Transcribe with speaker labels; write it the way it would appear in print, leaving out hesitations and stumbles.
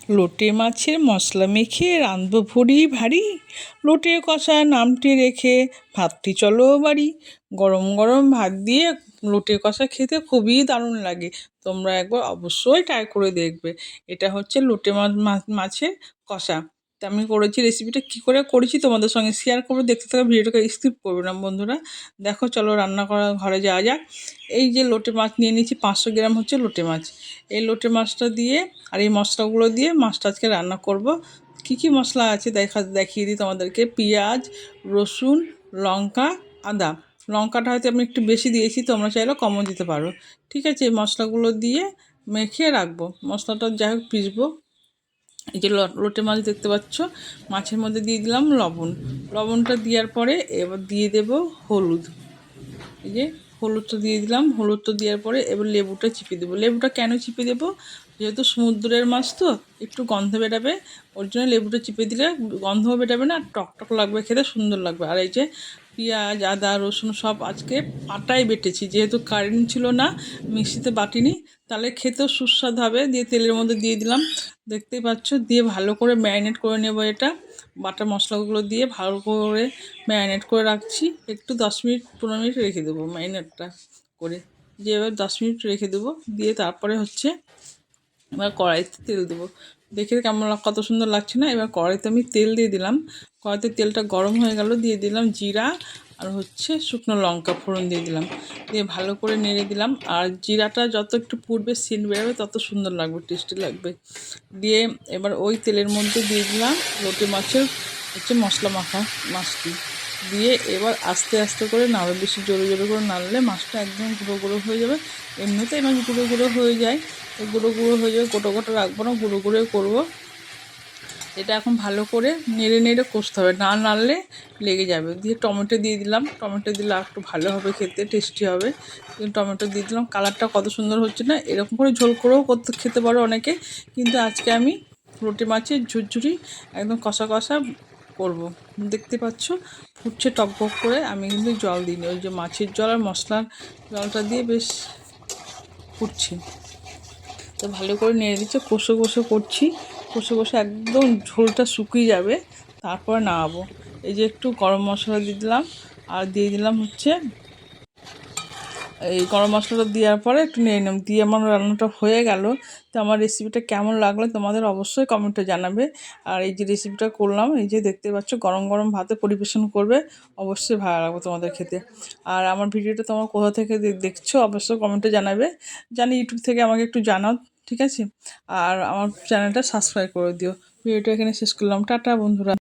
Speaker 1: লোটে মাছের মশলা মেখে রাঁধবো ভুড়ি ভারী, লোটে কষা নামটি রেখে ভাতটি চলো বাড়ি। গরম গরম ভাত দিয়ে লোটে কষা খেতে খুবই দারুণ লাগে। তোমরা একবার অবশ্যই ট্রাই করে দেখবে। এটা হচ্ছে লোটে মাছের কষা। তা আমি করেছি, রেসিপিটা কী করে করেছি তোমাদের সঙ্গে শেয়ার করবো। দেখতে থাকো, ভিডিওটাকে স্কিপ করবে না বন্ধুরা। দেখো, চলো রান্না করা ঘরে যাওয়া যাক। এই যে লোটে মাছ নিয়ে নিয়েছি, 500 গ্রাম হচ্ছে লোটে মাছ। এই লোটে মাছটা দিয়ে আর এই মশলাগুলো দিয়ে মাছটা আজকে রান্না করব। কি কি মশলা আছে দেখিয়ে দিই তোমাদেরকে। পেঁয়াজ, রসুন, লঙ্কা, আদা। লঙ্কাটা হয়তো আমি একটু বেশি দিয়েছি, তোমরা চাইলে কমও দিতে পারো। ঠিক আছে, এই মশলাগুলো দিয়ে মেখে রাখবো। মশলাটা যাই হোক পিসবো। এই যে লোটে মাছ দেখতে পাচ্ছ, মাছের মধ্যে দিয়ে দিলাম লবণ। লবণটা দেওয়ার পরে এবার দিয়ে দেব হলুদ। এই যে হলুদটা দিয়ে দিলাম। হলুদটা দেওয়ার পরে এবার লেবুটা চিপে দেবো। লেবুটা কেন চিপে দেবো? যেহেতু সমুদ্রের মাছ তো একটু গন্ধ বেরাবে, ওর জন্য লেবুটা চিপে দিলে গন্ধও বেরাবে না, টক টক লাগবে, খেতে সুন্দর লাগবে। আর এই যে পেঁয়াজ, আদা, রসুন সব আজকে পাটায় বেটেছি, যেহেতু কারেন্ট ছিল না, মিক্সিতে বাটিনি, তাহলে খেতেও সুস্বাদু হবে। দিয়ে তেলের মধ্যে দিয়ে দিলাম, দেখতেই পাচ্ছ। দিয়ে ভালো করে ম্যারিনেট করে নেব। এটা বাটা মশলাগুলো দিয়ে ভালো করে ম্যারিনেট করে রাখছি। একটু 10 মিনিট 15 মিনিট রেখে দেবো ম্যারিনেটটা করে। দিয়ে এবার 10 মিনিট রেখে দেবো। দিয়ে তারপরে হচ্ছে এবার কড়াইতে তেল দেবো। দেখে কেমন কত সুন্দর লাগছে না? এবার কড়াইতে আমি তেল দিয়ে দিলাম। কড়াইতে তেলটা গরম হয়ে গেল, দিয়ে দিলাম জিরা আর হচ্ছে শুকনো লঙ্কা ফোড়ন দিয়ে দিলাম। দিয়ে ভালো করে নেড়ে দিলাম। আর জিরাটা যত একটু পুড়বে, সেন্ট বেরোবে, তত সুন্দর লাগবে, টেস্টি লাগবে। দিয়ে এবার ওই তেলের মধ্যে দিয়ে দিলাম লোটে মাছের হচ্ছে মশলা মাখা মাছটি। দিয়ে এবার আস্তে আস্তে করে নাড়ো, বেশি জোরে জোরে করে নাড়লে মাছটা একদম গুঁড়ো গুঁড়ো হয়ে যাবে। এমনিতেই মাছ গুঁড়ো গুঁড়ো হয়ে যায়, গুঁড়ো গুঁড়ো হয়ে যাবে, গোটো গোটো রাখবো না, গুঁড়ো গুঁড়োই করবো। এটা এখন ভালো করে নেড়ে নেড়ে কষতে হবে, না নাড়লে লেগে যাবে। দিয়ে টমেটো দিয়ে দিলাম। টমেটো দিলে একটু ভালো হবে, খেতে টেস্টি হবে। টমেটো দিয়ে দিলাম। কালারটা কত সুন্দর হচ্ছে না? এরকম করে ঝোল করেও করতে খেতে পারো অনেকে, কিন্তু আজকে আমি লোটে মাছের ঝুরঝুরি একদম কষা কষা করব। দেখতে পাচ্ছ ফুটছে টকবক করে। আমি কিন্তু জল দিইনি, ওই যে মাছের জল আর মশলার জলটা দিয়ে বেশ ফুটছি। তো ভালো করে নেড়ে দিচ্ছে, কষে কষে করছি, কষে কষে একদম ঝোলটা শুকিয়ে যাবে, তারপরে নামাবো। এই যে একটু গরম মশলা দিয়ে দিলাম, আর দিয়ে দিলাম হচ্ছে এই গরম মশলাটা দেওয়ার পরে একটু নিয়ে নিলাম। দিয়ে আমার রান্নাটা হয়ে গেল। তো আমার রেসিপিটা কেমন লাগলো তোমাদের অবশ্যই কমেন্টে জানাবে। আর এই যে রেসিপিটা করলাম, এই যে দেখতে পাচ্ছ, গরম গরম ভাতে পরিবেশন করবে, অবশ্যই ভালো লাগবে তোমাদের খেতে। আর আমার ভিডিওটা তোমরা কোথা থেকে দেখছো অবশ্যই কমেন্টে জানাবে। জানি ইউটিউব থেকে আমাকে একটু জানাও, ঠিক আছে? আর আমার চ্যানেলটা সাবস্ক্রাইব করে দিও। ভিডিওটা এখানে শেষ করলাম। টাটা বন্ধুরা।